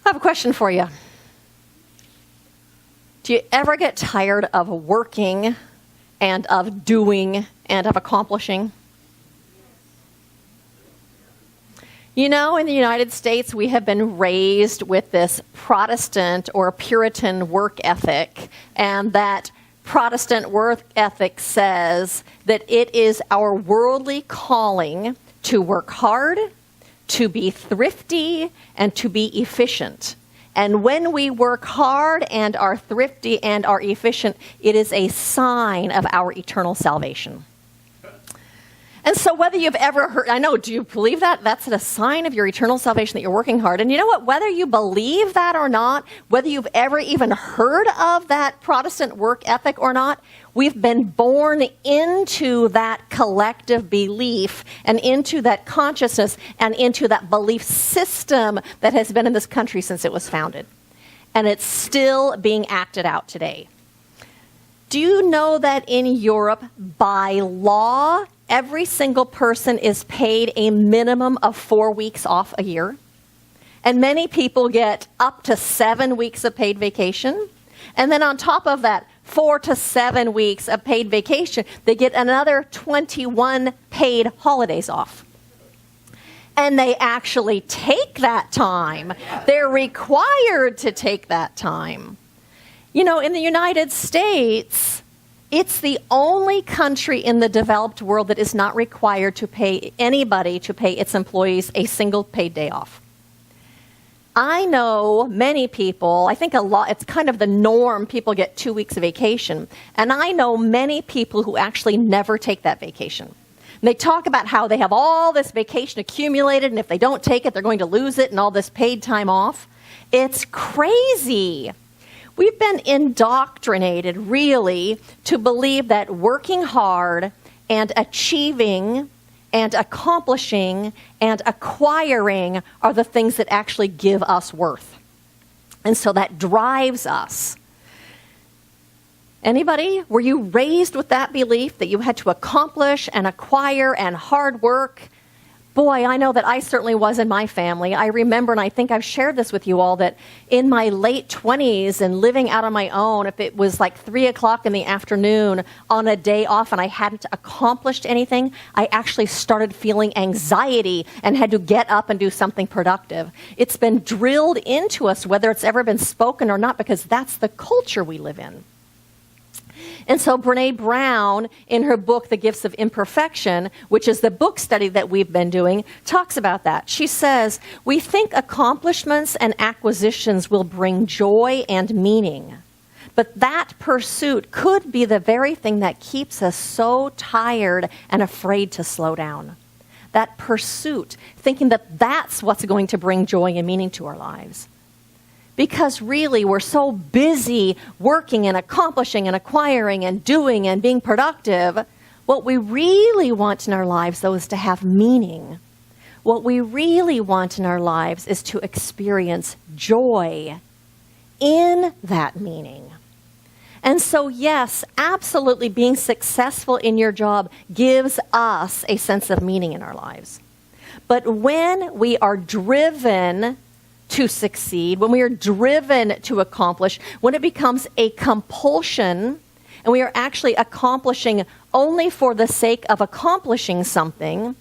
I have a question for you. Do you ever get tired of working and of doing and of accomplishing? You know, in the United States, we have been raised with this Protestant or Puritan work ethic, and that Protestant work ethic says that it is our worldly calling to work hard, to be thrifty, and to be efficient. And when we work hard and are thrifty and are efficient, it is a sign of our eternal salvation. And so whether you've ever heard, I know, do you believe that? That's a sign of your eternal salvation that you're working hard. And you know what? Whether you believe that or not, whether you've ever even heard of that Protestant work ethic or not, we've been born into that collective belief and into that consciousness and into that belief system that has been in this country since it was founded. And it's still being acted out today. Do you know that in Europe, by law, every single person is paid a minimum of 4 weeks off a year? And many people get up to 7 weeks of paid vacation. And then on top of that, 4 to 7 weeks of paid vacation, they get another 21 paid holidays off. And they actually take that time. They're required to take that time. You know, in the United States, it's the only country in the developed world that is not required to pay anybody to pay its employees a single paid day off. I know many people, I think a lot, it's kind of the norm, people get 2 weeks of vacation. And I know many people who actually never take that vacation. And they talk about how they have all this vacation accumulated, and if they don't take it, they're going to lose it, and all this paid time off. It's crazy. We've been indoctrinated, really, to believe that working hard and achieving and accomplishing and acquiring are the things that actually give us worth. And so that drives us. Anybody? Were you raised with that belief that you had to accomplish and acquire and hard work? Boy, I know that I certainly was in my family. I remember, and I think I've shared this with you all, that in my late 20s and living out on my own, if it was like 3 o'clock in the afternoon on a day off and I hadn't accomplished anything, I actually started feeling anxiety and had to get up and do something productive. It's been drilled into us, whether it's ever been spoken or not, because that's the culture we live in. And so Brené Brown, in her book, The Gifts of Imperfection, which is the book study that we've been doing, talks about that. She says, we think accomplishments and acquisitions will bring joy and meaning. But that pursuit could be the very thing that keeps us so tired and afraid to slow down. That pursuit, thinking that that's what's going to bring joy and meaning to our lives. Because really, we're so busy working and accomplishing and acquiring and doing and being productive. What we really want in our lives, though, is to have meaning. What we really want in our lives is to experience joy in that meaning. And so, yes, absolutely, being successful in your job gives us a sense of meaning in our lives. But when we are driven to succeed, when we are driven to accomplish, when it becomes a compulsion, and we are actually accomplishing only for the sake of accomplishing something,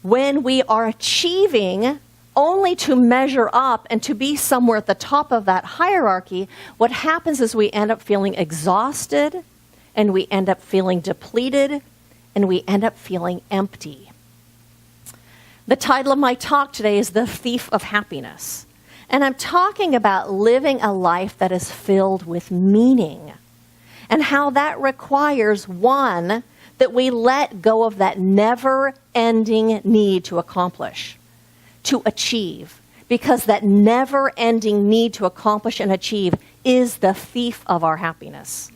when we are achieving only to measure up and to be somewhere at the top of that hierarchy, what happens is we end up feeling exhausted, and we end up feeling depleted, and we end up feeling empty. The title of my talk today is The Thief of Happiness. And I'm talking about living a life that is filled with meaning and how that requires, one, that we let go of that never-ending need to accomplish, to achieve, because that never-ending need to accomplish and achieve is the thief of our happiness.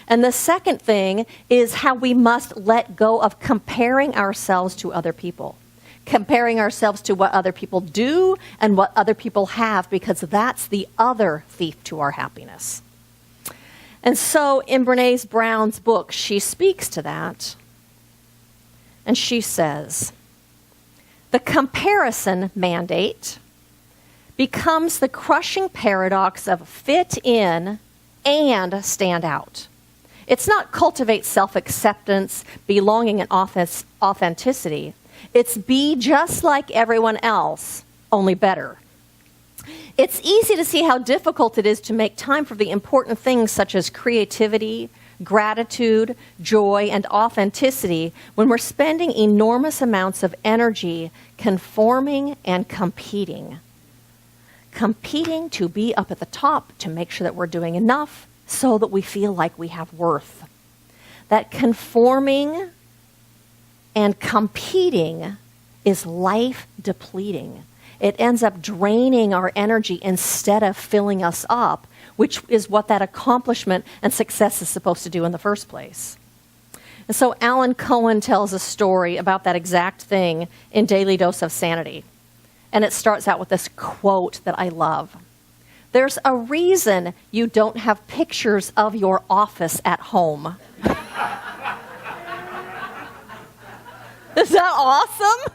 And the second thing is how we must let go of comparing ourselves to other people. Comparing ourselves to what other people do and what other people have, because that's the other thief to our happiness. And so in Brené Brown's book, she speaks to that. And she says, the comparison mandate becomes the crushing paradox of fit in and stand out. It's not cultivate self-acceptance, belonging, and authenticity. It's be just like everyone else, only better. It's easy to see how difficult it is to make time for the important things such as creativity, gratitude, joy, and authenticity when we're spending enormous amounts of energy conforming and competing. Competing to be up at the top, to make sure that we're doing enough so that we feel like we have worth. That conforming and competing is life depleting. It ends up draining our energy instead of filling us up, which is what that accomplishment and success is supposed to do in the first place. And so Alan Cohen tells a story about that exact thing in Daily Dose of Sanity. And it starts out with this quote that I love. There's a reason you don't have pictures of your office at home. Is that awesome?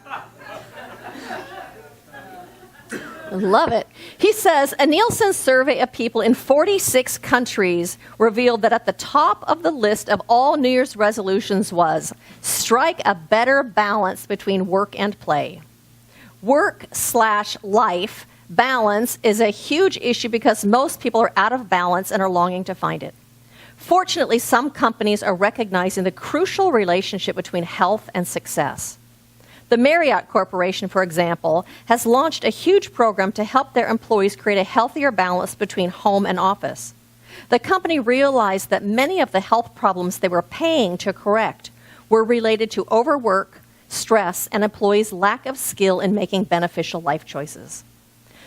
I love it. He says, a Nielsen survey of people in 46 countries revealed that at the top of the list of all New Year's resolutions was, strike a better balance between work and play. Work/life balance is a huge issue because most people are out of balance and are longing to find it. Fortunately, some companies are recognizing the crucial relationship between health and success. The Marriott Corporation, for example, has launched a huge program to help their employees create a healthier balance between home and office. The company realized that many of the health problems they were paying to correct were related to overwork, stress, and employees' lack of skill in making beneficial life choices.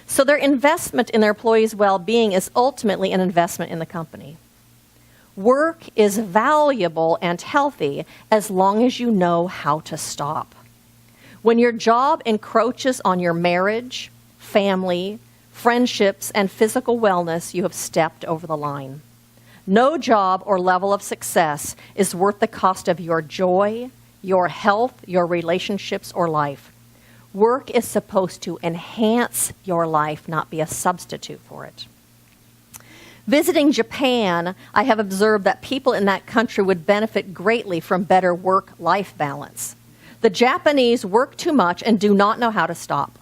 So their investment in their employees' well-being is ultimately an investment in the company. Work is valuable and healthy as long as you know how to stop. When your job encroaches on your marriage, family, friendships, and physical wellness, you have stepped over the line. No job or level of success is worth the cost of your joy, your health, your relationships, or life. Work is supposed to enhance your life, not be a substitute for it. Visiting Japan, I have observed that people in that country would benefit greatly from better work-life balance. The Japanese work too much and do not know how to stop.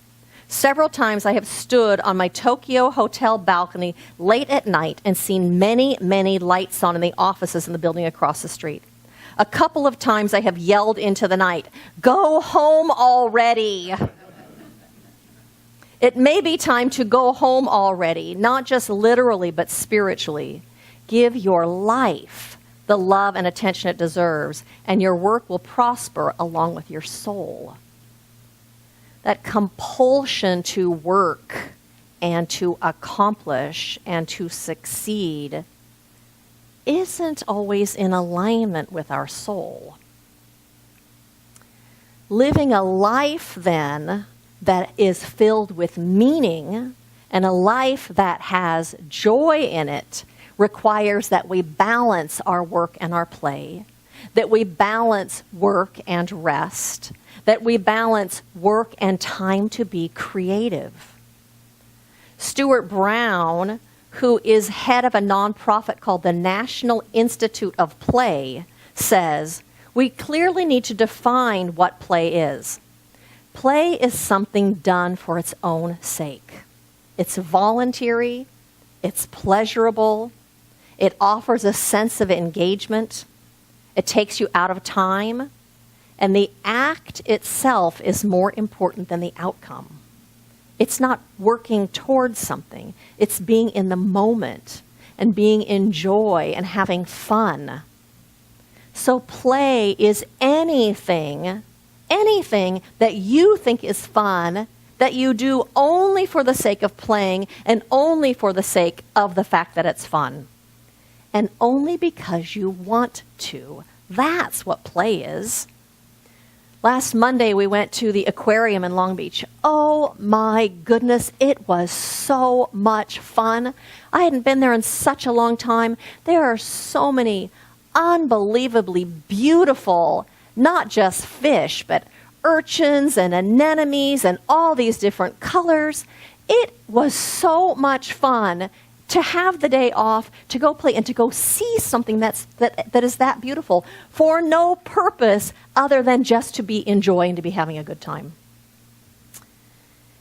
Several times I have stood on my Tokyo hotel balcony late at night and seen many, many lights on in the offices in the building across the street. A couple of times I have yelled into the night, "Go home already!" It may be time to go home already, not just literally, but spiritually. Give your life the love and attention it deserves, and your work will prosper along with your soul. That compulsion to work and to accomplish and to succeed isn't always in alignment with our soul. Living a life, then, that is filled with meaning and a life that has joy in it requires that we balance our work and our play, that we balance work and rest, that we balance work and time to be creative. Stuart Brown, who is head of a nonprofit called the National Institute of Play, says, we clearly need to define what play is. Play is something done for its own sake. It's voluntary, it's pleasurable, it offers a sense of engagement, it takes you out of time, and the act itself is more important than the outcome. It's not working towards something. It's being in the moment and being in joy and having fun. So play is anything that you think is fun that you do only for the sake of playing and only for the sake of the fact that it's fun. And only because you want to. That's what play is. Last Monday, we went to the aquarium in Long Beach. Oh my goodness, it was so much fun. I hadn't been there in such a long time. There are so many unbelievably beautiful, not just fish, but urchins and anemones and all these different colors. It was so much fun to have the day off, to go play and to go see something that is that beautiful for no purpose other than just to be enjoying, to be having a good time.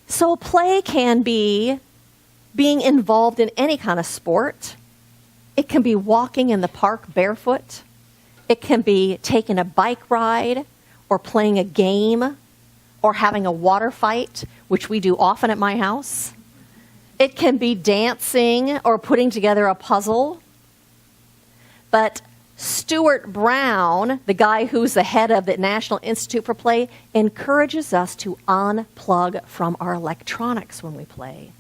So play can be being involved in any kind of sport. It can be walking in the park barefoot. It can be taking a bike ride or playing a game or having a water fight, which we do often at my house. It can be dancing or putting together a puzzle. But Stuart Brown, the guy who's the head of the National Institute for Play, encourages us to unplug from our electronics when we play.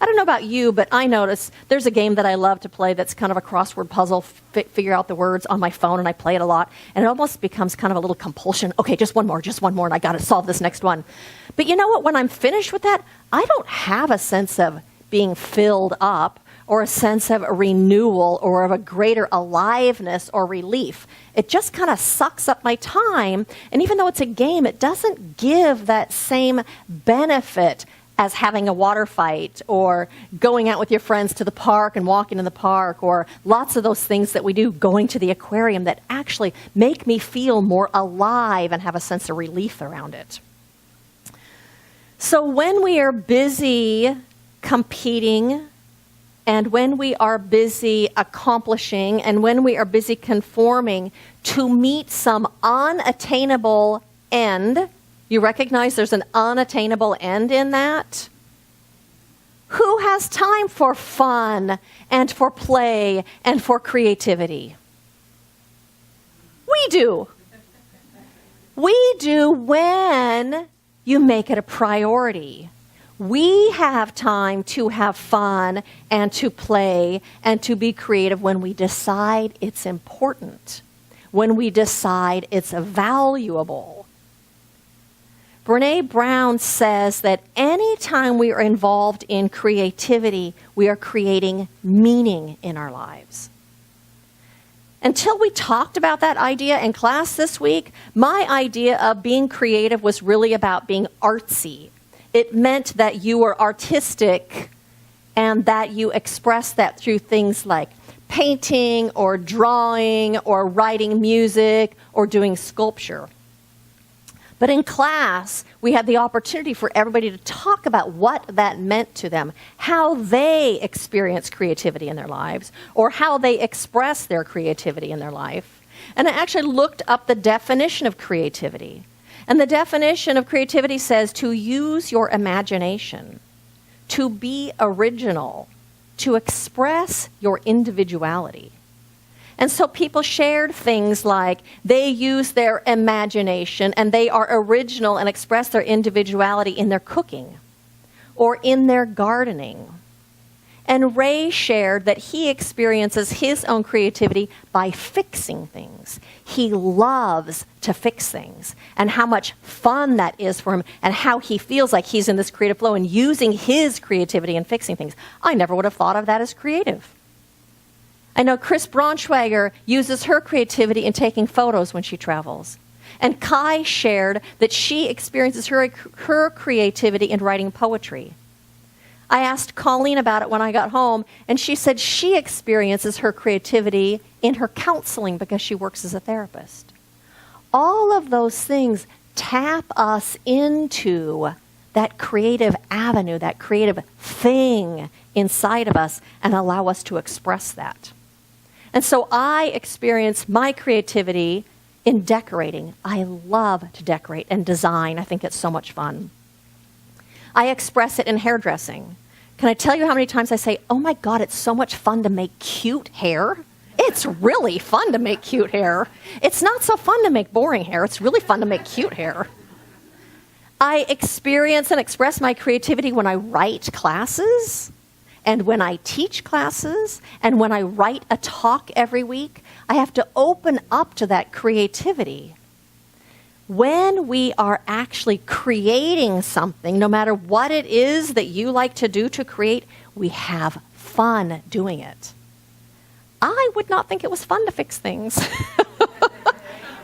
I don't know about you, but I notice there's a game that I love to play that's kind of a crossword puzzle, figure out the words on my phone, and I play it a lot, and it almost becomes kind of a little compulsion. Okay, just one more, and I got to solve this next one. But you know what? When I'm finished with that, I don't have a sense of being filled up or a sense of a renewal or of a greater aliveness or relief. It just kind of sucks up my time, and even though it's a game, it doesn't give that same benefit as having a water fight or going out with your friends to the park and walking in the park, or lots of those things that we do, going to the aquarium, that actually make me feel more alive and have a sense of relief around it. So when we are busy competing, and when we are busy accomplishing, and when we are busy conforming to meet some unattainable end, you recognize there's an unattainable end in that? Who has time for fun and for play and for creativity? We do. We do when you make it a priority. We have time to have fun and to play and to be creative when we decide it's important, when we decide it's valuable. Brené Brown says that anytime we are involved in creativity, we are creating meaning in our lives. Until we talked about that idea in class this week, my idea of being creative was really about being artsy. It meant that you were artistic and that you expressed that through things like painting or drawing or writing music or doing sculpture. But in class, we had the opportunity for everybody to talk about what that meant to them, how they experience creativity in their lives, or how they express their creativity in their life. And I actually looked up the definition of creativity. And the definition of creativity says to use your imagination, to be original, to express your individuality. And so people shared things like they use their imagination and they are original and express their individuality in their cooking or in their gardening. And Ray shared that he experiences his own creativity by fixing things. He loves to fix things and how much fun that is for him and how he feels like he's in this creative flow and using his creativity and fixing things. I never would have thought of that as creative. I know Chris Braunschweiger uses her creativity in taking photos when she travels. And Kai shared that she experiences her creativity in writing poetry. I asked Colleen about it when I got home, and she said she experiences her creativity in her counseling because she works as a therapist. All of those things tap us into that creative avenue, that creative thing inside of us, and allow us to express that. And so I experience my creativity in decorating. I love to decorate and design. I think it's so much fun. I express it in hairdressing. Can I tell you how many times I say, oh my God, it's so much fun to make cute hair? It's really fun to make cute hair. It's not so fun to make boring hair. It's really fun to make cute hair. I experience and express my creativity when I write classes. And when I teach classes, and when I write a talk every week, I have to open up to that creativity. When we are actually creating something, no matter what it is that you like to do to create, we have fun doing it. I would not think it was fun to fix things.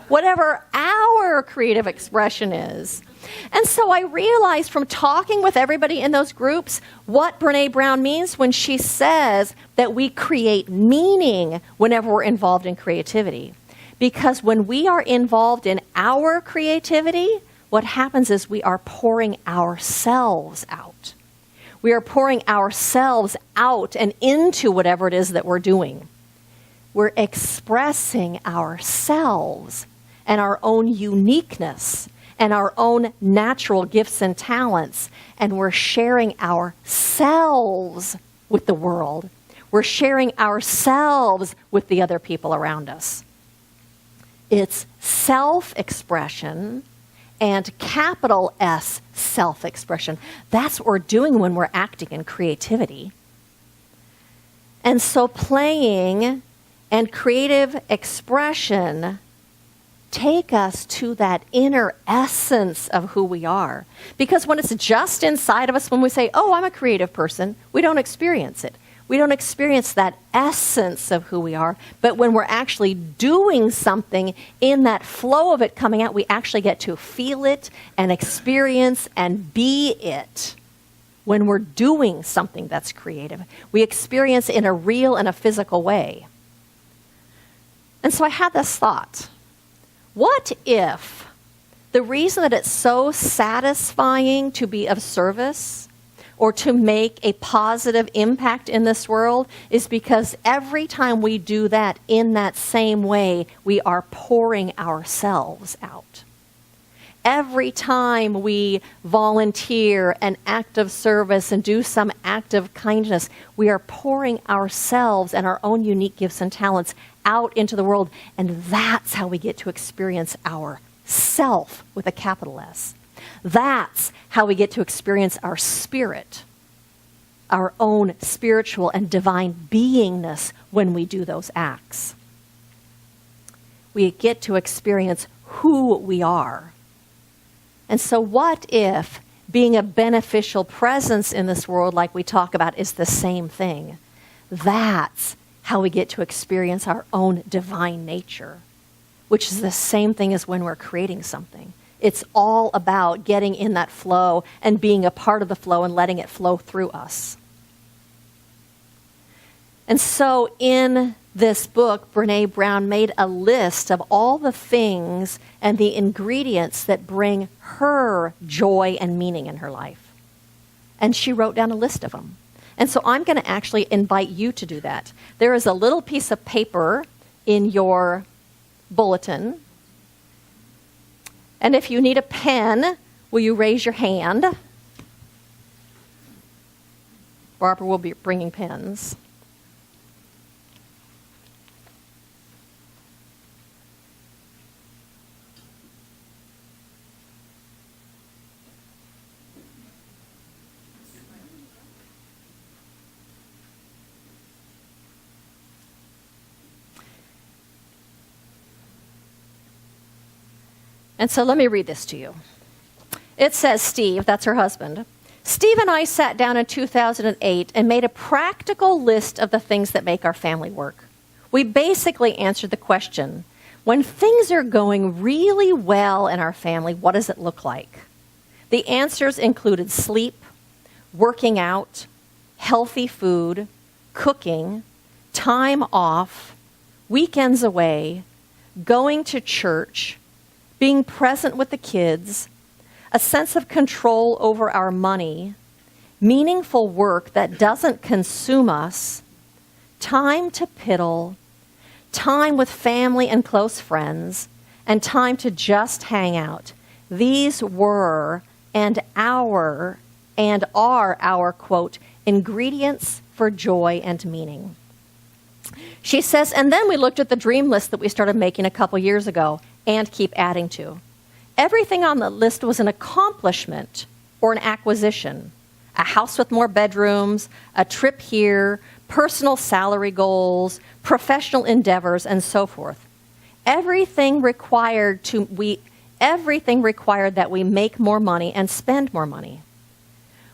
Whatever our creative expression is. And so I realized from talking with everybody in those groups what Brene Brown means when she says that we create meaning whenever we're involved in creativity. Because when we are involved in our creativity, what happens is we are pouring ourselves out. We are pouring ourselves out and into whatever it is that we're doing. We're expressing ourselves and our own uniqueness and our own natural gifts and talents, and we're sharing ourselves with the world. We're sharing ourselves with the other people around us. It's self-expression and capital S self-expression. That's what we're doing when we're acting in creativity. And so playing and creative expression take us to that inner essence of who we are. Because when it's just inside of us, when we say, oh, I'm a creative person, we don't experience it. We don't experience that essence of who we are. But when we're actually doing something, in that flow of it coming out, we actually get to feel it and experience and be it. When we're doing something that's creative, we experience in a real and a physical way. And so I had this thought. What if the reason that it's so satisfying to be of service or to make a positive impact in this world is because every time we do that in that same way, we are pouring ourselves out. Every time we volunteer an act of service and do some act of kindness, we are pouring ourselves and our own unique gifts and talents out into the world. And that's how we get to experience our self with a capital S. That's how we get to experience our spirit, our own spiritual and divine beingness when we do those acts. We get to experience who we are. And so what if being a beneficial presence in this world, like we talk about, is the same thing? That's how we get to experience our own divine nature, which is the same thing as when we're creating something. It's all about getting in that flow and being a part of the flow and letting it flow through us. And so in this book, Brene Brown made a list of all the things and the ingredients that bring her joy and meaning in her life. And she wrote down a list of them. And so I'm going to actually invite you to do that. There is a little piece of paper in your bulletin. And if you need a pen, will you raise your hand? Barbara will be bringing pens. And so let me read this to you. It says, Steve, that's her husband, Steve and I sat down in 2008 and made a practical list of the things that make our family work. We basically answered the question, when things are going really well in our family, what does it look like? The answers included sleep, working out, healthy food, cooking, time off, weekends away, going to church, being present with the kids, a sense of control over our money, meaningful work that doesn't consume us, time to piddle, time with family and close friends, and time to just hang out. These were and are our, quote, ingredients for joy and meaning. She says, and then we looked at the dream list that we started making a couple years ago and keep adding to. Everything on the list was an accomplishment or an acquisition. A house with more bedrooms, a trip here, personal salary goals, professional endeavors, and so forth. Everything required that we make more money and spend more money.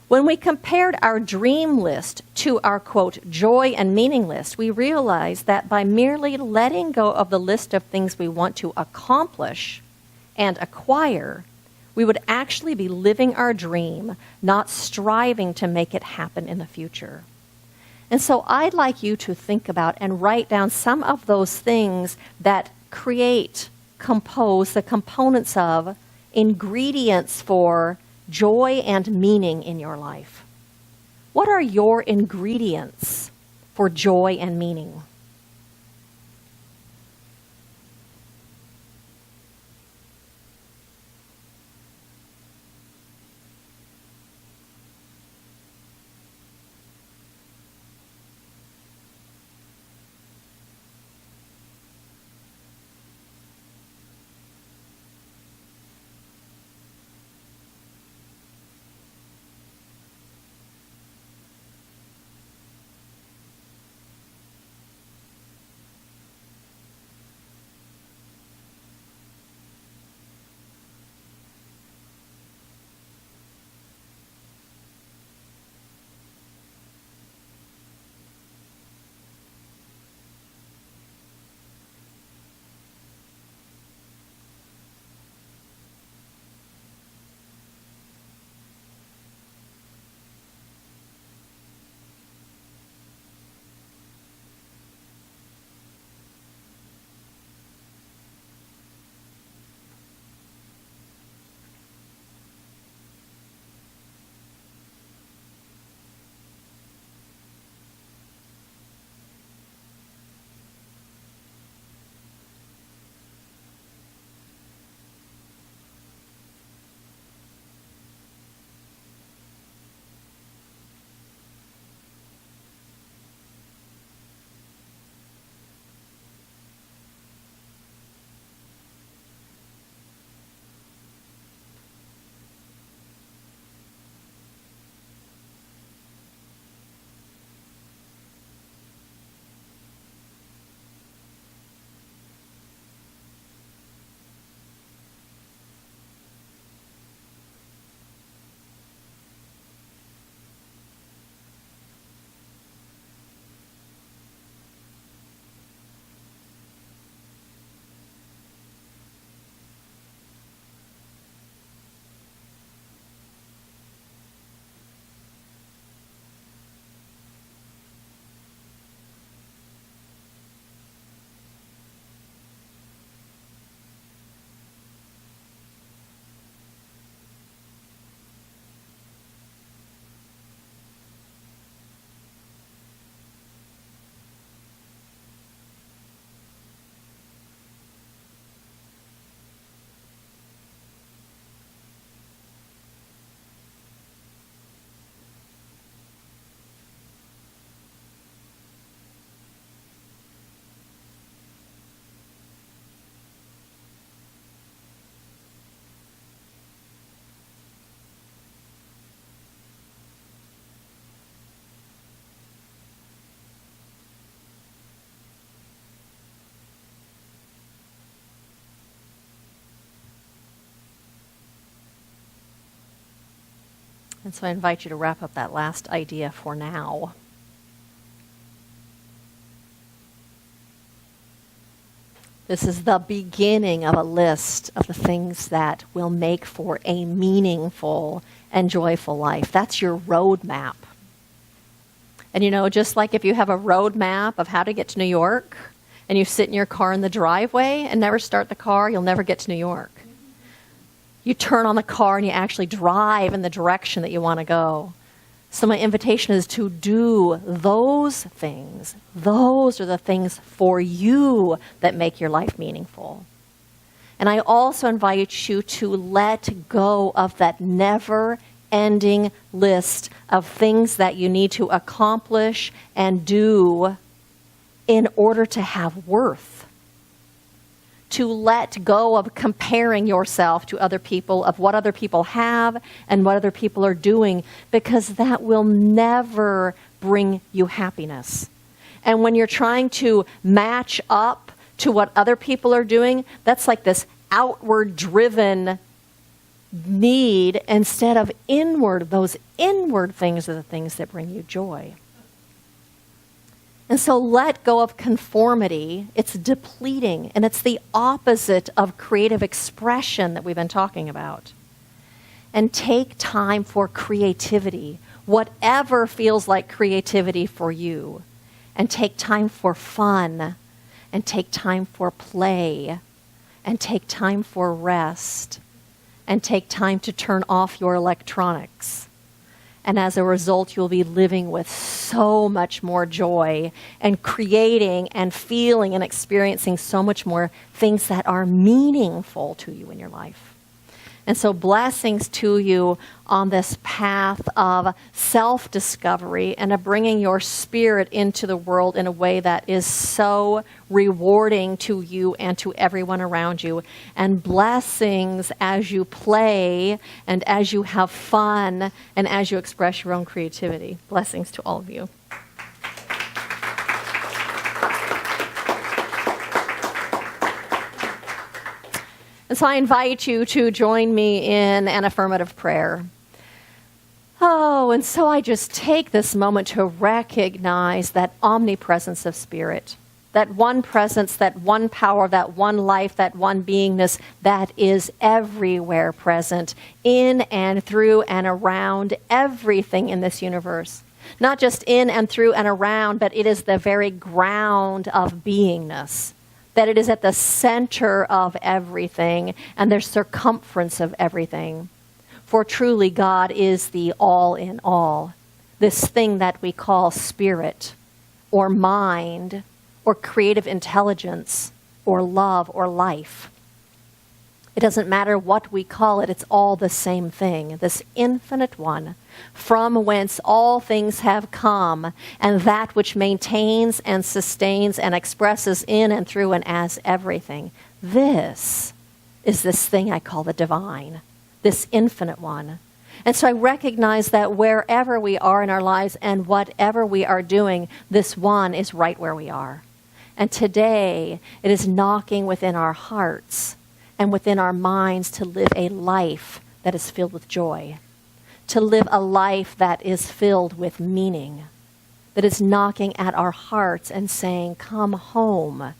When we compared our dream list to our, quote, joy and meaning list, we realized that by merely letting go of the list of things we want to accomplish and acquire, We would actually be living our dream, not striving to make it happen in the future. And so I'd like you to think about and write down some of those things that compose the components of ingredients for joy and meaning in your life. What are your ingredients for joy and meaning? And so I invite you to wrap up that last idea for now. This is the beginning of a list of the things that will make for a meaningful and joyful life. That's your roadmap. And just like if you have a roadmap of how to get to New York, and you sit in your car in the driveway and never start the car, you'll never get to New York. You turn on the car and you actually drive in the direction that you want to go. So my invitation is to do those things. Those are the things for you that make your life meaningful. And I also invite you to let go of that never-ending list of things that you need to accomplish and do in order to have worth. To let go of comparing yourself to other people, of what other people have and what other people are doing, because that will never bring you happiness. And when you're trying to match up to what other people are doing, that's like this outward-driven need instead of inward. Those inward things are the things that bring you joy. And so let go of conformity. It's depleting, and it's the opposite of creative expression that we've been talking about. and take time for creativity, whatever feels like creativity for you. And take time for fun, and take time for play, and take time for rest, and take time to turn off your electronics. And as a result, you'll be living with so much more joy and creating and feeling and experiencing so much more things that are meaningful to you in your life. And so blessings to you on this path of self-discovery and of bringing your spirit into the world in a way that is so rewarding to you and to everyone around you. And blessings as you play and as you have fun and as you express your own creativity. Blessings to all of you. And so I invite you to join me in an affirmative prayer. Oh, and so I just take this moment to recognize that omnipresence of spirit, that one presence, that one power, that one life, that one beingness that is everywhere present in and through and around everything in this universe. Not just in and through and around, but it is the very ground of beingness. That it is at the center of everything and the circumference of everything. For truly God is the all in all, this thing that we call spirit or mind or creative intelligence or love or life. It doesn't matter what we call it, it's all the same thing, this infinite one, from whence all things have come, and that which maintains and sustains and expresses in and through and as everything. This is this thing I call the divine, this infinite one. And so I recognize that wherever we are in our lives and whatever we are doing, this one is right where we are. And today, it is knocking within our hearts and within our minds to live a life that is filled with joy, to live a life that is filled with meaning, that is knocking at our hearts and saying, come home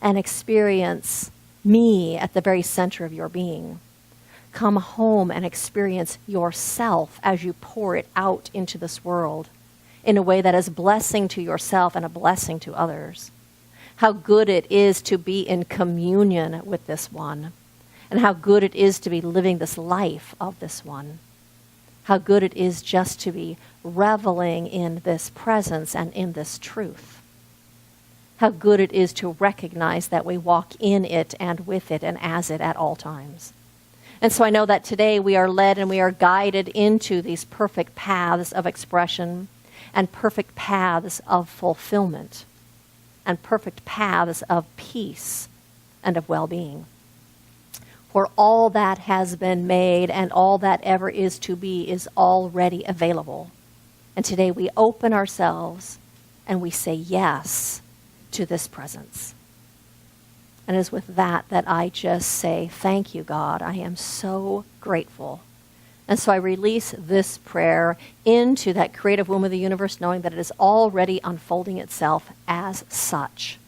and experience me at the very center of your being. Come home and experience yourself as you pour it out into this world in a way that is blessing to yourself and a blessing to others. How good it is to be in communion with this one, and how good it is to be living this life of this one. How good it is just to be reveling in this presence and in this truth. How good it is to recognize that we walk in it and with it and as it at all times. And so I know that today we are led and we are guided into these perfect paths of expression and perfect paths of fulfillment and perfect paths of peace and of well-being. For all that has been made and all that ever is to be is already available. And today we open ourselves and we say yes to this presence. And it is with that that I just say, thank you, God. I am so grateful. And so I release this prayer into that creative womb of the universe, knowing that it is already unfolding itself as such,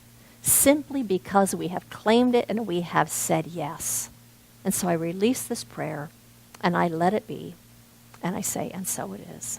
simply because we have claimed it and we have said yes. And so I release this prayer and I let it be. And I say, and so it is.